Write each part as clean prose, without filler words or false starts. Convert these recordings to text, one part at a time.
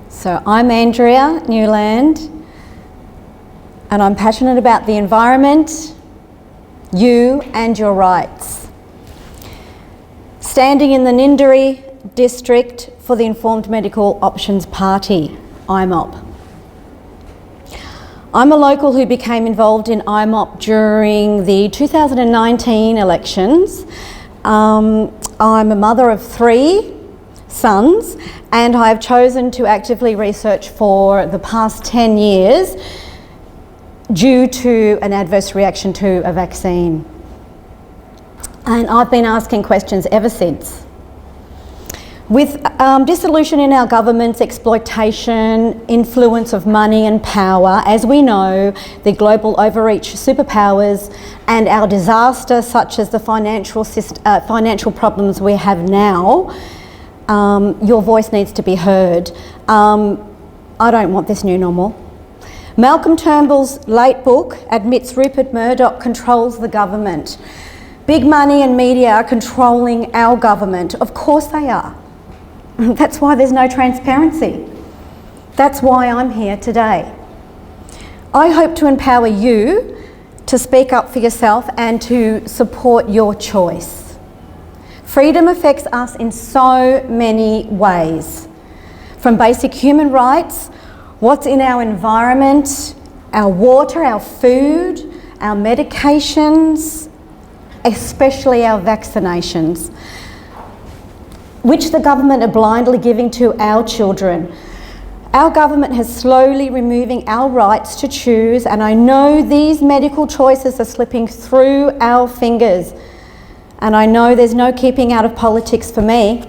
So I'm Andrea Newland, and I'm passionate about the environment, you and your rights. Standing in the Nindiri district for the Informed Medical Options Party, IMOP. I'm a local who became involved in IMOP during the 2019 elections. I'm a mother of 3 sons, and I have chosen to actively research for the past 10 years due to an adverse reaction to a vaccine. And I've been asking questions ever since. With dissolution in our government's exploitation, influence of money and power, as we know, the global overreach superpowers and our disaster such as the financial problems we have now, your voice needs to be heard. I don't want this new normal. Malcolm Turnbull's late book admits Rupert Murdoch controls the government. Big money and media are controlling our government. Of course they are. That's why there's no transparency. That's why I'm here today. I hope to empower you to speak up for yourself and to support your choice. Freedom affects us in so many ways. From basic human rights, what's in our environment, our water, our food, our medications, especially our vaccinations, which the government are blindly giving to our children. Our government has slowly removing our rights to choose, and I know these medical choices are slipping through our fingers. And I know there's no keeping out of politics for me.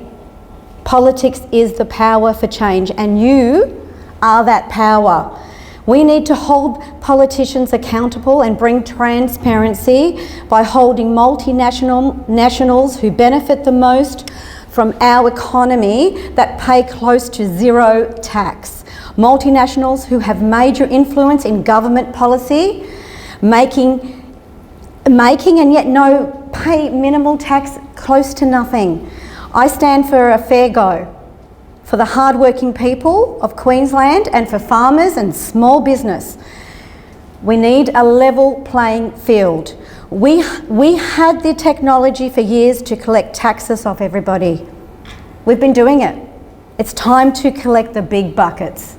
Politics is the power for change, and you are that power. We need to hold politicians accountable and bring transparency by holding multinationals who benefit the most from our economy that pay close to zero tax. Multinationals who have major influence in government policy, making and yet pay minimal tax, close to nothing. I stand for a fair go for the hardworking people of Queensland and for farmers and small business. We need a level playing field. We had the technology for years to collect taxes off everybody. We've been doing it. It's time to collect the big buckets.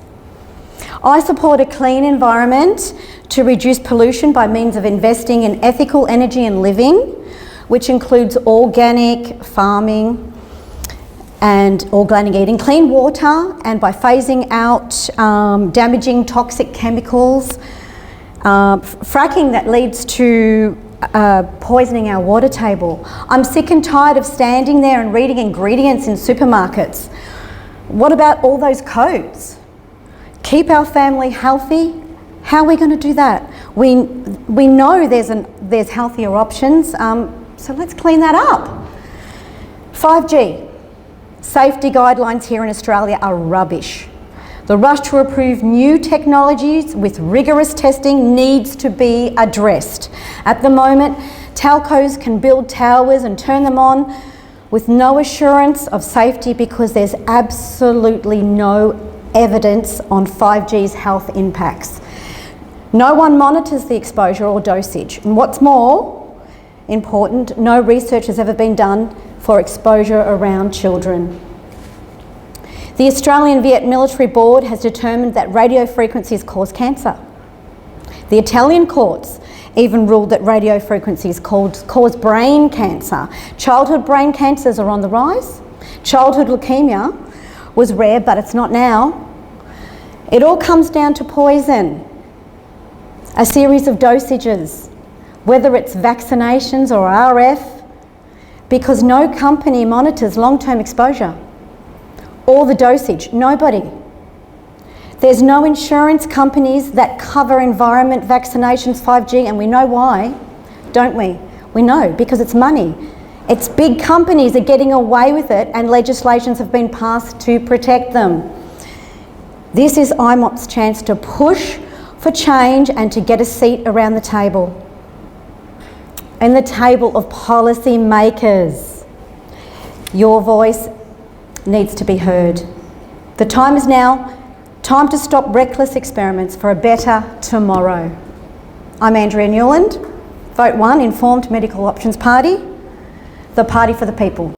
I support a clean environment to reduce pollution by means of investing in ethical energy and living, which includes organic farming and organic eating, clean water, and by phasing out damaging toxic chemicals, fracking that leads to poisoning our water table. I'm sick and tired of standing there and reading ingredients in supermarkets. What about all those codes? Keep our family healthy? How are we going to do that? We know there's healthier options, so let's clean that up. 5G. Safety guidelines here in Australia are rubbish. The rush to approve new technologies with rigorous testing needs to be addressed. At the moment, telcos can build towers and turn them on with no assurance of safety because there's absolutely no evidence on 5G's health impacts. No one monitors the exposure or dosage. And what's more important, no research has ever been done for exposure around children. The Australian Viet Military Board has determined that radio frequencies cause cancer. The Italian courts even ruled that radio frequencies cause brain cancer. Childhood brain cancers are on the rise. Childhood leukemia was rare, but it's not now. It all comes down to poison, a series of dosages, whether it's vaccinations or RF, because no company monitors long-term exposure or the dosage, nobody. There's no insurance companies that cover environment vaccinations, 5G, and we know why, don't we? We know, because it's money. It's big companies are getting away with it and legislations have been passed to protect them. This is IMOP's chance to push for change and to get a seat around the table. And the table of policy makers. Your voice needs to be heard. The time is now Time to stop reckless experiments for a better tomorrow. I'm Andrea Newland. Vote 1, Informed Medical Options Party, the party for the people.